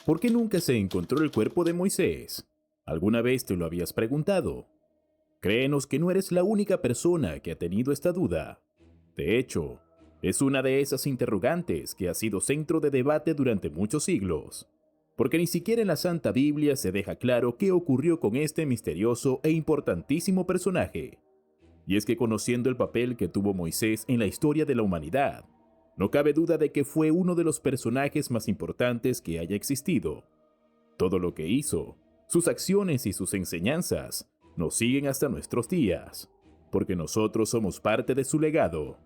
¿Por qué nunca se encontró el cuerpo de Moisés? ¿Alguna vez te lo habías preguntado? Créenos que no eres la única persona que ha tenido esta duda. De hecho, es una de esas interrogantes que ha sido centro de debate durante muchos siglos, porque ni siquiera en la Santa Biblia se deja claro qué ocurrió con este misterioso e importantísimo personaje. Y es que conociendo el papel que tuvo Moisés en la historia de la humanidad, no cabe duda de que fue uno de los personajes más importantes que haya existido. Todo lo que hizo, sus acciones y sus enseñanzas, nos siguen hasta nuestros días, porque nosotros somos parte de su legado.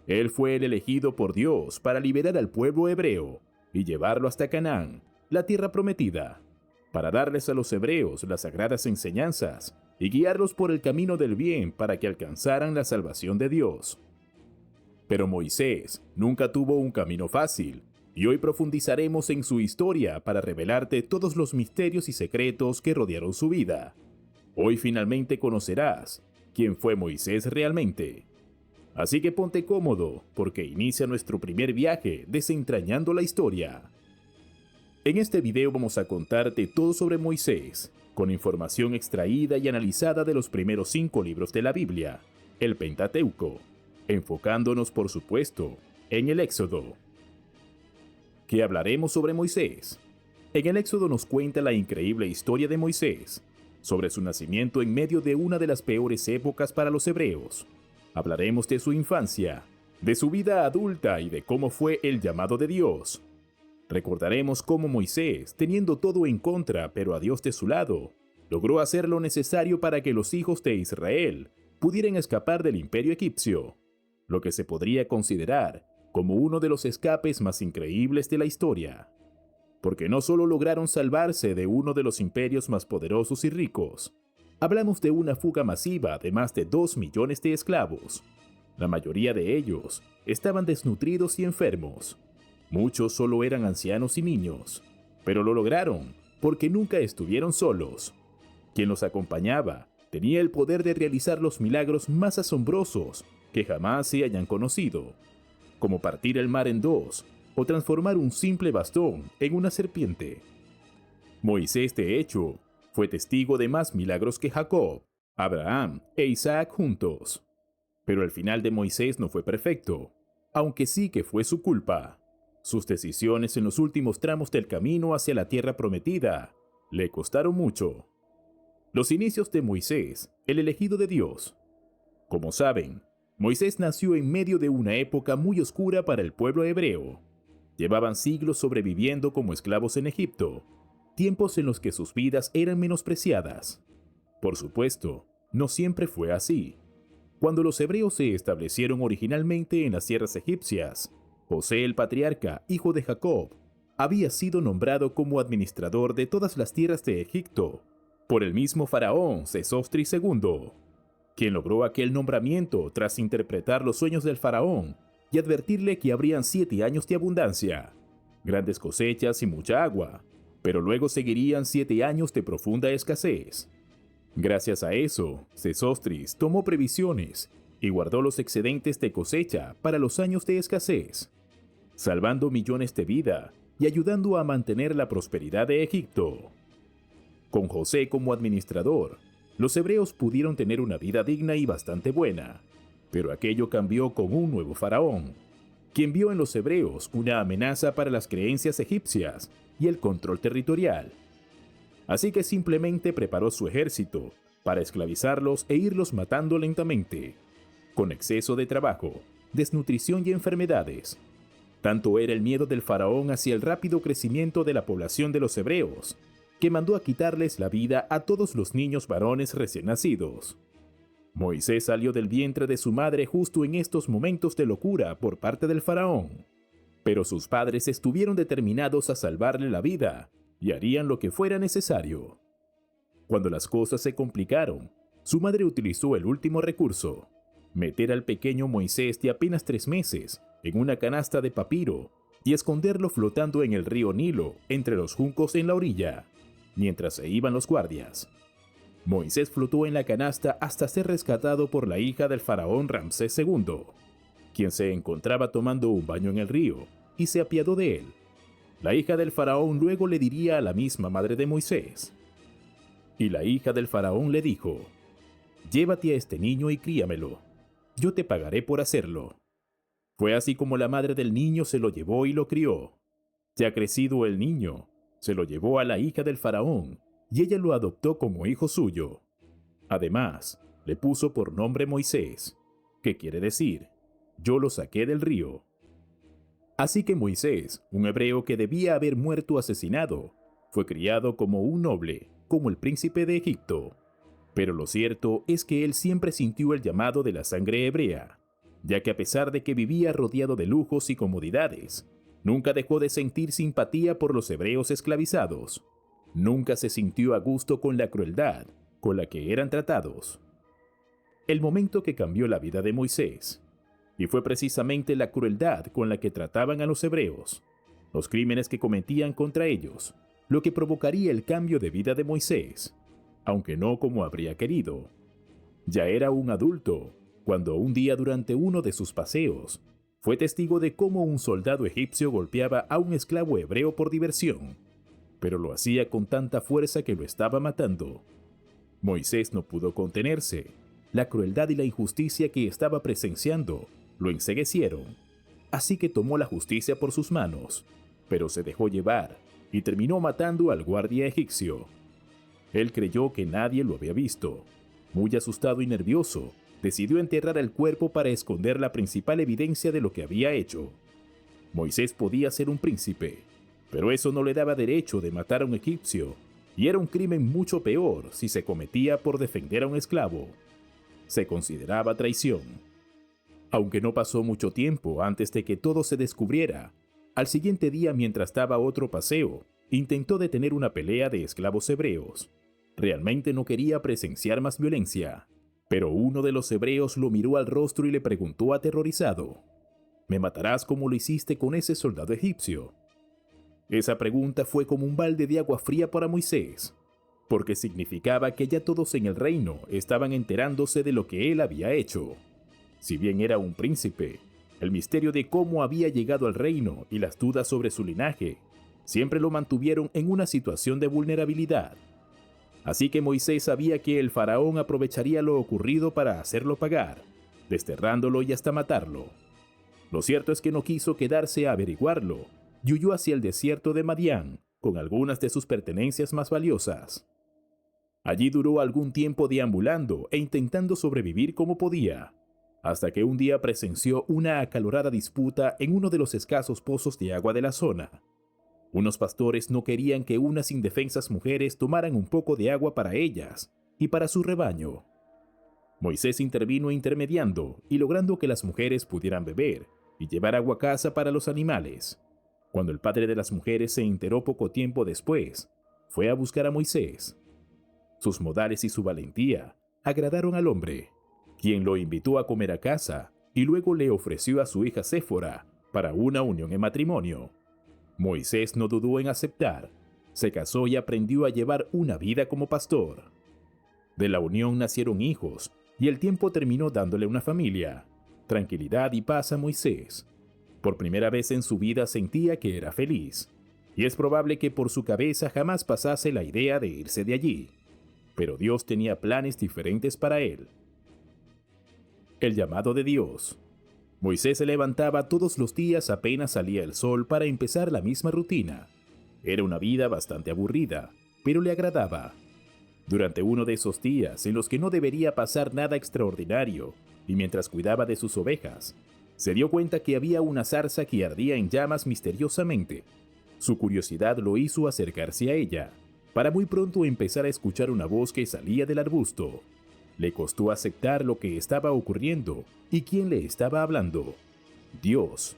Él fue el elegido por Dios para liberar al pueblo hebreo y llevarlo hasta Canaán, la tierra prometida, para darles a los hebreos las sagradas enseñanzas y guiarlos por el camino del bien para que alcanzaran la salvación de Dios. Pero Moisés nunca tuvo un camino fácil, y hoy profundizaremos en su historia para revelarte todos los misterios y secretos que rodearon su vida. Hoy finalmente conocerás quién fue Moisés realmente. Así que ponte cómodo, porque inicia nuestro primer viaje desentrañando la historia. En este video vamos a contarte todo sobre Moisés, con información extraída y analizada de los primeros 5 libros de la Biblia, el Pentateuco, enfocándonos por supuesto en el Éxodo. ¿Qué hablaremos sobre Moisés? En el Éxodo nos cuenta la increíble historia de Moisés, sobre su nacimiento en medio de una de las peores épocas para los hebreos. Hablaremos de su infancia, de su vida adulta y de cómo fue el llamado de Dios. Recordaremos cómo Moisés, teniendo todo en contra pero a Dios de su lado, logró hacer lo necesario para que los hijos de Israel pudieran escapar del imperio egipcio, lo que se podría considerar como uno de los escapes más increíbles de la historia. Porque no solo lograron salvarse de uno de los imperios más poderosos y ricos, hablamos de una fuga masiva de más de 2 millones de esclavos. La mayoría de ellos estaban desnutridos y enfermos. Muchos solo eran ancianos y niños, pero lo lograron porque nunca estuvieron solos. Quien los acompañaba tenía el poder de realizar los milagros más asombrosos que jamás se hayan conocido, como partir el mar en 2 o transformar un simple bastón en una serpiente. Moisés, de hecho, fue testigo de más milagros que Jacob, Abraham e Isaac juntos. Pero el final de Moisés no fue perfecto, aunque sí que fue su culpa. Sus decisiones en los últimos tramos del camino hacia la tierra prometida le costaron mucho. Los inicios de Moisés, el elegido de Dios. Como saben, Moisés nació en medio de una época muy oscura para el pueblo hebreo. Llevaban siglos sobreviviendo como esclavos en Egipto, tiempos en los que sus vidas eran menospreciadas. Por supuesto, no siempre fue así. Cuando los hebreos se establecieron originalmente en las tierras egipcias, José el patriarca, hijo de Jacob, había sido nombrado como administrador de todas las tierras de Egipto por el mismo faraón Sesostris II, quien logró aquel nombramiento tras interpretar los sueños del faraón y advertirle que habrían 7 años de abundancia, grandes cosechas y mucha agua, pero luego seguirían 7 años de profunda escasez. Gracias a eso, Sesostris tomó previsiones y guardó los excedentes de cosecha para los años de escasez, salvando millones de vidas y ayudando a mantener la prosperidad de Egipto. Con José como administrador, los hebreos pudieron tener una vida digna y bastante buena, pero aquello cambió con un nuevo faraón, quien vio en los hebreos una amenaza para las creencias egipcias y el control territorial. Así que simplemente preparó su ejército para esclavizarlos e irlos matando lentamente, con exceso de trabajo, desnutrición y enfermedades. Tanto era el miedo del faraón hacia el rápido crecimiento de la población de los hebreos, que mandó a quitarles la vida a todos los niños varones recién nacidos. Moisés salió del vientre de su madre justo en estos momentos de locura por parte del faraón, pero sus padres estuvieron determinados a salvarle la vida y harían lo que fuera necesario. Cuando las cosas se complicaron, su madre utilizó el último recurso: meter al pequeño Moisés de apenas 3 meses en una canasta de papiro y esconderlo flotando en el río Nilo entre los juncos en la orilla, mientras se iban los guardias. Moisés flotó en la canasta hasta ser rescatado por la hija del faraón Ramsés II, quien se encontraba tomando un baño en el río y se apiadó de él. La hija del faraón luego le diría a la misma madre de Moisés. Y la hija del faraón le dijo: «Llévate a este niño y críamelo. Yo te pagaré por hacerlo». Fue así como la madre del niño se lo llevó y lo crió. Ya crecido el niño, se lo llevó a la hija del faraón y ella lo adoptó como hijo suyo. Además, le puso por nombre Moisés, que quiere decir: yo lo saqué del río. Así que Moisés, un hebreo que debía haber muerto asesinado, fue criado como un noble, como el príncipe de Egipto. Pero lo cierto es que él siempre sintió el llamado de la sangre hebrea, ya que a pesar de que vivía rodeado de lujos y comodidades, nunca dejó de sentir simpatía por los hebreos esclavizados. Nunca se sintió a gusto con la crueldad con la que eran tratados. El momento que cambió la vida de Moisés, y fue precisamente la crueldad con la que trataban a los hebreos, los crímenes que cometían contra ellos, lo que provocaría el cambio de vida de Moisés, aunque no como habría querido. Ya era un adulto, cuando un día durante uno de sus paseos, fue testigo de cómo un soldado egipcio golpeaba a un esclavo hebreo por diversión, pero lo hacía con tanta fuerza que lo estaba matando. Moisés no pudo contenerse. La crueldad y la injusticia que estaba presenciando lo enceguecieron. Así que tomó la justicia por sus manos, pero se dejó llevar y terminó matando al guardia egipcio. Él creyó que nadie lo había visto. Muy asustado y nervioso, decidió enterrar el cuerpo para esconder la principal evidencia de lo que había hecho. Moisés podía ser un príncipe, pero eso no le daba derecho de matar a un egipcio, y era un crimen mucho peor si se cometía por defender a un esclavo. Se consideraba traición. Aunque no pasó mucho tiempo antes de que todo se descubriera, al siguiente día mientras daba otro paseo, intentó detener una pelea de esclavos hebreos. Realmente no quería presenciar más violencia, pero uno de los hebreos lo miró al rostro y le preguntó aterrorizado: «¿Me matarás como lo hiciste con ese soldado egipcio?». Esa pregunta fue como un balde de agua fría para Moisés, porque significaba que ya todos en el reino estaban enterándose de lo que él había hecho. Si bien era un príncipe, el misterio de cómo había llegado al reino y las dudas sobre su linaje siempre lo mantuvieron en una situación de vulnerabilidad. Así que Moisés sabía que el faraón aprovecharía lo ocurrido para hacerlo pagar, desterrándolo y hasta matarlo. Lo cierto es que no quiso quedarse a averiguarlo y huyó hacia el desierto de Madián con algunas de sus pertenencias más valiosas. Allí duró algún tiempo deambulando e intentando sobrevivir como podía, hasta que un día presenció una acalorada disputa en uno de los escasos pozos de agua de la zona. Unos pastores no querían que unas indefensas mujeres tomaran un poco de agua para ellas y para su rebaño. Moisés intervino intermediando y logrando que las mujeres pudieran beber y llevar agua a casa para los animales. Cuando el padre de las mujeres se enteró poco tiempo después, fue a buscar a Moisés. Sus modales y su valentía agradaron al hombre, quien lo invitó a comer a casa y luego le ofreció a su hija Séfora para una unión en matrimonio. Moisés no dudó en aceptar, se casó y aprendió a llevar una vida como pastor. De la unión nacieron hijos y el tiempo terminó dándole una familia, tranquilidad y paz a Moisés. Por primera vez en su vida sentía que era feliz, y es probable que por su cabeza jamás pasase la idea de irse de allí. Pero Dios tenía planes diferentes para él. El llamado de Dios. Moisés se levantaba todos los días apenas salía el sol para empezar la misma rutina. Era una vida bastante aburrida, pero le agradaba. Durante uno de esos días en los que no debería pasar nada extraordinario, y mientras cuidaba de sus ovejas, se dio cuenta que había una zarza que ardía en llamas misteriosamente. Su curiosidad lo hizo acercarse a ella, para muy pronto empezar a escuchar una voz que salía del arbusto. Le costó aceptar lo que estaba ocurriendo y quién le estaba hablando. Dios.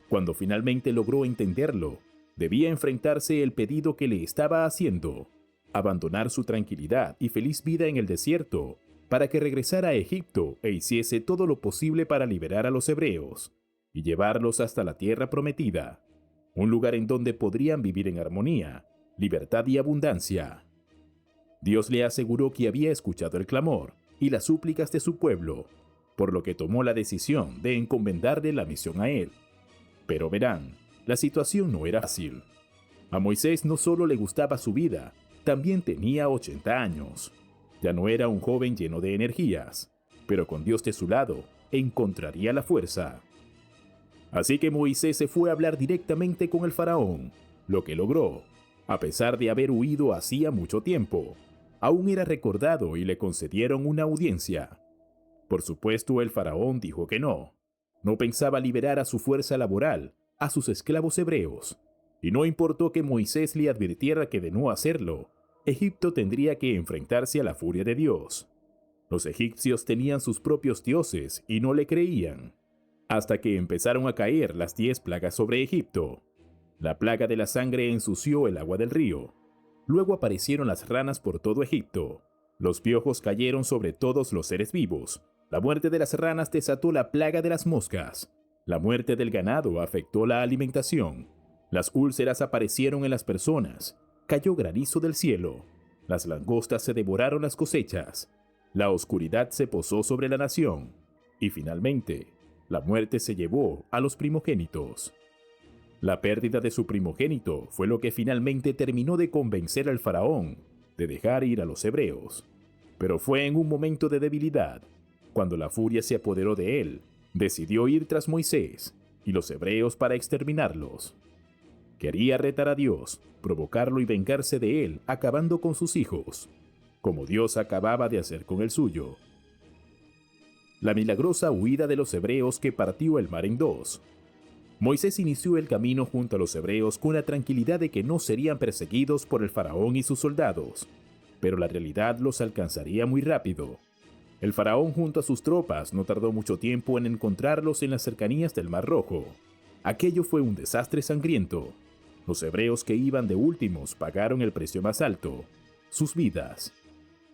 Cuando finalmente logró entenderlo, debía enfrentarse el pedido que le estaba haciendo: abandonar su tranquilidad y feliz vida en el desierto para que regresara a Egipto e hiciese todo lo posible para liberar a los hebreos y llevarlos hasta la tierra prometida, un lugar en donde podrían vivir en armonía, libertad y abundancia. Dios le aseguró que había escuchado el clamor y las súplicas de su pueblo, por lo que tomó la decisión de encomendarle la misión a él. Pero verán, la situación no era fácil. A Moisés no solo le gustaba su vida, también tenía 80 años. Ya no era un joven lleno de energías, pero con Dios de su lado, encontraría la fuerza. Así que Moisés se fue a hablar directamente con el faraón, lo que logró, a pesar de haber huido hacía mucho tiempo. Aún era recordado y le concedieron una audiencia. Por supuesto, el faraón dijo que no. No pensaba liberar a su fuerza laboral, a sus esclavos hebreos. Y no importó que Moisés le advirtiera que de no hacerlo, Egipto tendría que enfrentarse a la furia de Dios. Los egipcios tenían sus propios dioses y no le creían. Hasta que empezaron a caer las 10 plagas sobre Egipto. La plaga de la sangre ensució el agua del río. Luego aparecieron las ranas por todo Egipto. Los piojos cayeron sobre todos los seres vivos. La muerte de las ranas desató la plaga de las moscas. La muerte del ganado afectó la alimentación. Las úlceras aparecieron en las personas. Cayó granizo del cielo. Las langostas se devoraron las cosechas. La oscuridad se posó sobre la nación. Y finalmente, la muerte se llevó a los primogénitos. La pérdida de su primogénito fue lo que finalmente terminó de convencer al faraón de dejar ir a los hebreos. Pero fue en un momento de debilidad, cuando la furia se apoderó de él, decidió ir tras Moisés y los hebreos para exterminarlos. Quería retar a Dios, provocarlo y vengarse de él, acabando con sus hijos, como Dios acababa de hacer con el suyo. La milagrosa huida de los hebreos que partió el mar en dos. Moisés inició el camino junto a los hebreos con la tranquilidad de que no serían perseguidos por el faraón y sus soldados, pero la realidad los alcanzaría muy rápido. El faraón junto a sus tropas no tardó mucho tiempo en encontrarlos en las cercanías del Mar Rojo. Aquello fue un desastre sangriento. Los hebreos que iban de últimos pagaron el precio más alto, sus vidas.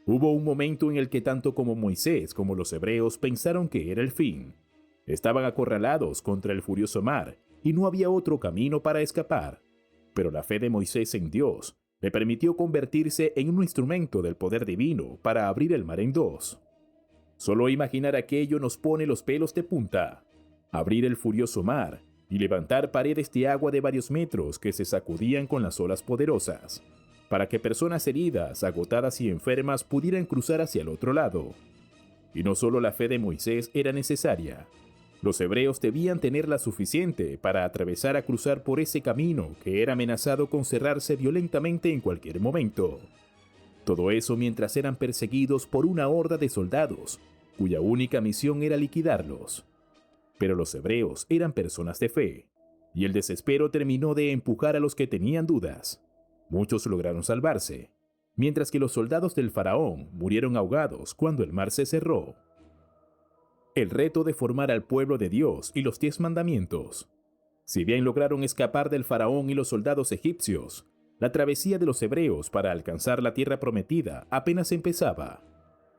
Hubo un momento en el que tanto como Moisés como los hebreos pensaron que era el fin. Estaban acorralados contra el furioso mar y no había otro camino para escapar. Pero la fe de Moisés en Dios le permitió convertirse en un instrumento del poder divino para abrir el mar en dos. Solo imaginar aquello nos pone los pelos de punta. Abrir el furioso mar y levantar paredes de agua de varios metros que se sacudían con las olas poderosas, para que personas heridas, agotadas y enfermas pudieran cruzar hacia el otro lado. Y no solo la fe de Moisés era necesaria. Los hebreos debían tenerla suficiente para atravesar a cruzar por ese camino que era amenazado con cerrarse violentamente en cualquier momento. Todo eso mientras eran perseguidos por una horda de soldados, cuya única misión era liquidarlos. Pero los hebreos eran personas de fe, y el desespero terminó de empujar a los que tenían dudas. Muchos lograron salvarse, mientras que los soldados del faraón murieron ahogados cuando el mar se cerró. El reto de formar al pueblo de Dios y los 10 mandamientos. Si bien lograron escapar del faraón y los soldados egipcios, la travesía de los hebreos para alcanzar la tierra prometida apenas empezaba.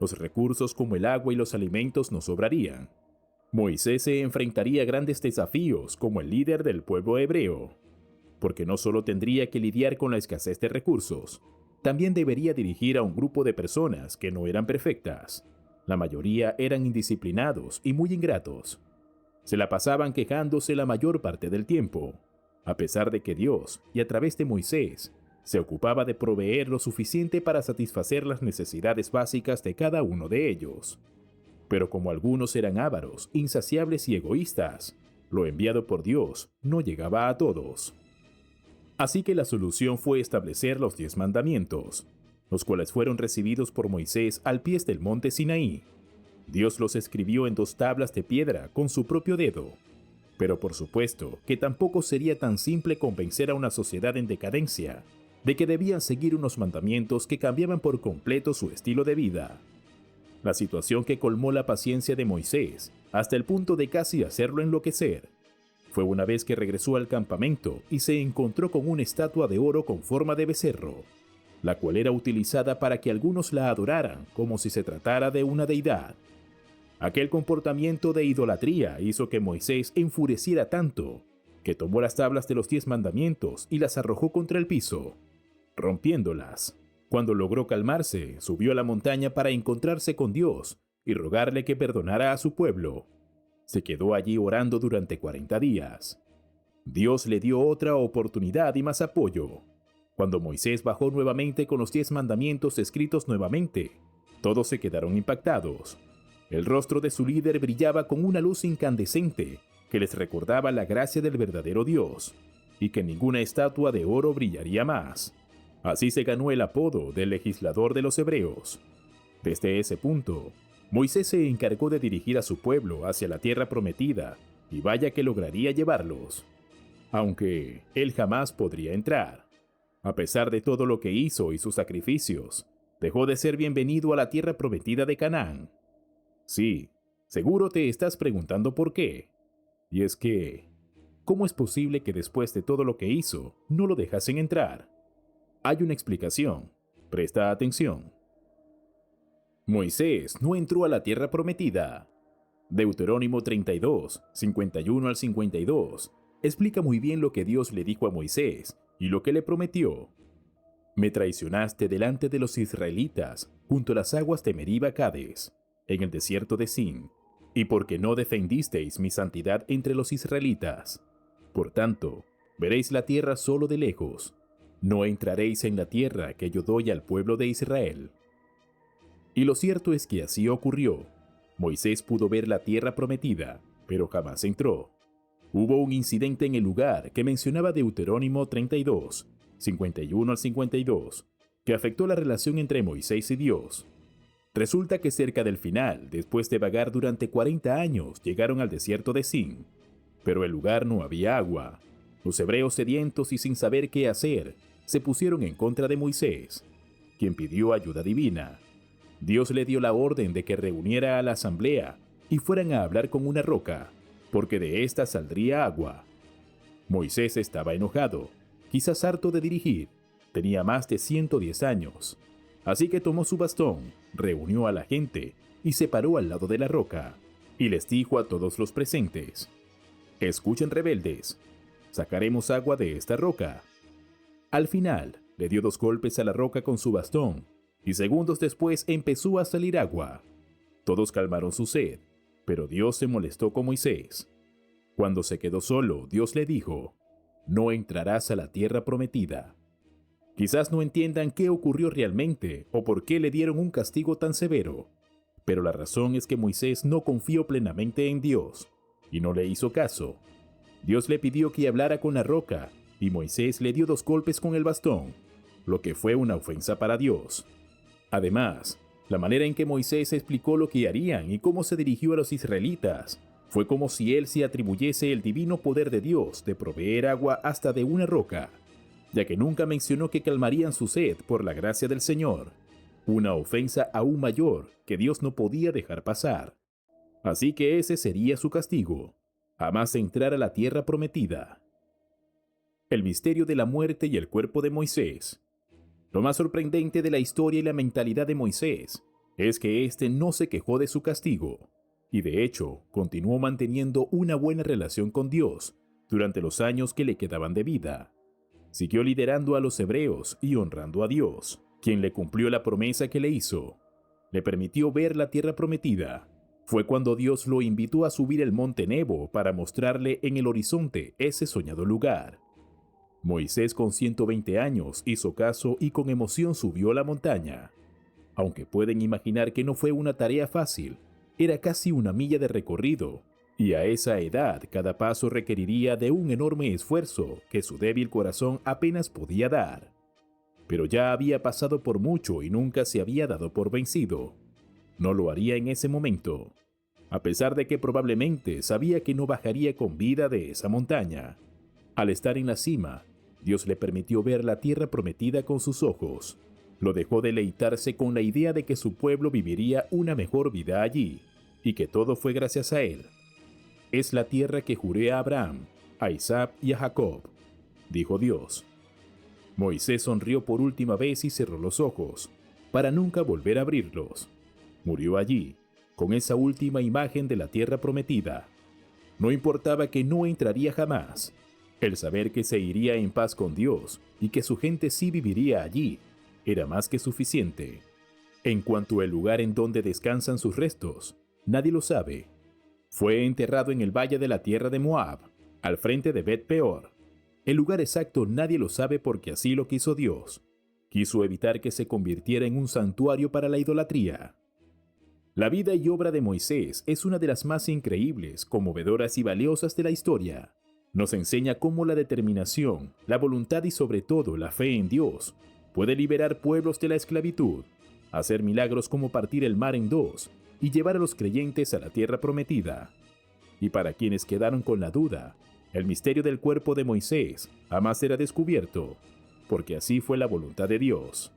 Los recursos como el agua y los alimentos no sobrarían. Moisés se enfrentaría a grandes desafíos como el líder del pueblo hebreo, porque no solo tendría que lidiar con la escasez de recursos, también debería dirigir a un grupo de personas que no eran perfectas. La mayoría eran indisciplinados y muy ingratos. Se la pasaban quejándose la mayor parte del tiempo, a pesar de que Dios, y a través de Moisés, se ocupaba de proveer lo suficiente para satisfacer las necesidades básicas de cada uno de ellos. Pero como algunos eran ávaros, insaciables y egoístas, lo enviado por Dios no llegaba a todos. Así que la solución fue establecer los 10 mandamientos, los cuales fueron recibidos por Moisés al pie del monte Sinaí. Dios los escribió en 2 tablas de piedra con su propio dedo. Pero por supuesto que tampoco sería tan simple convencer a una sociedad en decadencia de que debían seguir unos mandamientos que cambiaban por completo su estilo de vida. La situación que colmó la paciencia de Moisés hasta el punto de casi hacerlo enloquecer fue una vez que regresó al campamento y se encontró con una estatua de oro con forma de becerro, la cual era utilizada para que algunos la adoraran como si se tratara de una deidad. Aquel comportamiento de idolatría hizo que Moisés enfureciera tanto que tomó las tablas de los 10 mandamientos y las arrojó contra el piso, rompiéndolas. Cuando logró calmarse, subió a la montaña para encontrarse con Dios y rogarle que perdonara a su pueblo. Se quedó allí orando durante 40 días. Dios le dio otra oportunidad y más apoyo. Cuando Moisés bajó nuevamente con los 10 mandamientos escritos nuevamente, todos se quedaron impactados. El rostro de su líder brillaba con una luz incandescente que les recordaba la gracia del verdadero Dios, y que ninguna estatua de oro brillaría más. Así se ganó el apodo del legislador de los hebreos. Desde ese punto, Moisés se encargó de dirigir a su pueblo hacia la tierra prometida, y vaya que lograría llevarlos. Aunque él jamás podría entrar. A pesar de todo lo que hizo y sus sacrificios, dejó de ser bienvenido a la tierra prometida de Canaán. Sí, seguro te estás preguntando por qué. Y es que, ¿cómo es posible que después de todo lo que hizo, no lo dejasen entrar? Hay una explicación. Presta atención. Moisés no entró a la tierra prometida. Deuterónimo 32, 51 al 52, explica muy bien lo que Dios le dijo a Moisés y lo que le prometió. Me traicionaste delante de los israelitas, junto a las aguas de Meriba Cades, en el desierto de Sin, y porque no defendisteis mi santidad entre los israelitas. Por tanto, veréis la tierra solo de lejos. No entraréis en la tierra que yo doy al pueblo de Israel. Y lo cierto es que así ocurrió. Moisés pudo ver la tierra prometida, pero jamás entró. Hubo un incidente en el lugar que mencionaba Deuterónimo 32, 51 al 52, que afectó la relación entre Moisés y Dios. Resulta que cerca del final, después de vagar durante 40 años, llegaron al desierto de Sin. Pero el lugar no había agua. Los hebreos sedientos y sin saber qué hacer, se pusieron en contra de Moisés, quien pidió ayuda divina. Dios le dio la orden de que reuniera a la asamblea y fueran a hablar con una roca, porque de ésta saldría agua. Moisés estaba enojado, quizás harto de dirigir, tenía más de 110 años. Así que tomó su bastón, reunió a la gente y se paró al lado de la roca, y les dijo a todos los presentes: «Escuchen, rebeldes, sacaremos agua de esta roca». Al final, le dio 2 golpes a la roca con su bastón, y segundos después empezó a salir agua. Todos calmaron su sed, pero Dios se molestó con Moisés. Cuando se quedó solo, Dios le dijo: «No entrarás a la tierra prometida». Quizás no entiendan qué ocurrió realmente o por qué le dieron un castigo tan severo, pero la razón es que Moisés no confió plenamente en Dios y no le hizo caso. Dios le pidió que hablara con la roca y Moisés le dio 2 golpes con el bastón, lo que fue una ofensa para Dios. Además, la manera en que Moisés explicó lo que harían y cómo se dirigió a los israelitas fue como si él se atribuyese el divino poder de Dios de proveer agua hasta de una roca, ya que nunca mencionó que calmarían su sed por la gracia del Señor, una ofensa aún mayor que Dios no podía dejar pasar. Así que ese sería su castigo, jamás entrar a la tierra prometida. El misterio de la muerte y el cuerpo de Moisés. Lo más sorprendente de la historia y la mentalidad de Moisés es que éste no se quejó de su castigo, y de hecho continuó manteniendo una buena relación con Dios durante los años que le quedaban de vida. Siguió liderando a los hebreos y honrando a Dios, quien le cumplió la promesa que le hizo. Le permitió ver la tierra prometida. Fue cuando Dios lo invitó a subir el monte Nebo para mostrarle en el horizonte ese soñado lugar. Moisés, con 120 años, hizo caso y con emoción subió la montaña. Aunque pueden imaginar que no fue una tarea fácil, era casi una milla de recorrido, y a esa edad cada paso requeriría de un enorme esfuerzo que su débil corazón apenas podía dar. Pero ya había pasado por mucho y nunca se había dado por vencido. No lo haría en ese momento, a pesar de que probablemente sabía que no bajaría con vida de esa montaña. Al estar en la cima, Dios le permitió ver la tierra prometida con sus ojos. Lo dejó deleitarse con la idea de que su pueblo viviría una mejor vida allí, y que todo fue gracias a él. «Es la tierra que juré a Abraham, a Isaac y a Jacob», dijo Dios. Moisés sonrió por última vez y cerró los ojos, para nunca volver a abrirlos. Murió allí, con esa última imagen de la tierra prometida. No importaba que no entraría jamás. El saber que se iría en paz con Dios y que su gente sí viviría allí, era más que suficiente. En cuanto al lugar en donde descansan sus restos, nadie lo sabe. Fue enterrado en el valle de la tierra de Moab, al frente de Bet Peor. El lugar exacto nadie lo sabe porque así lo quiso Dios. Quiso evitar que se convirtiera en un santuario para la idolatría. La vida y obra de Moisés es una de las más increíbles, conmovedoras y valiosas de la historia. Nos enseña cómo la determinación, la voluntad y sobre todo la fe en Dios puede liberar pueblos de la esclavitud, hacer milagros como partir el mar en dos y llevar a los creyentes a la tierra prometida. Y para quienes quedaron con la duda, el misterio del cuerpo de Moisés jamás será descubierto, porque así fue la voluntad de Dios.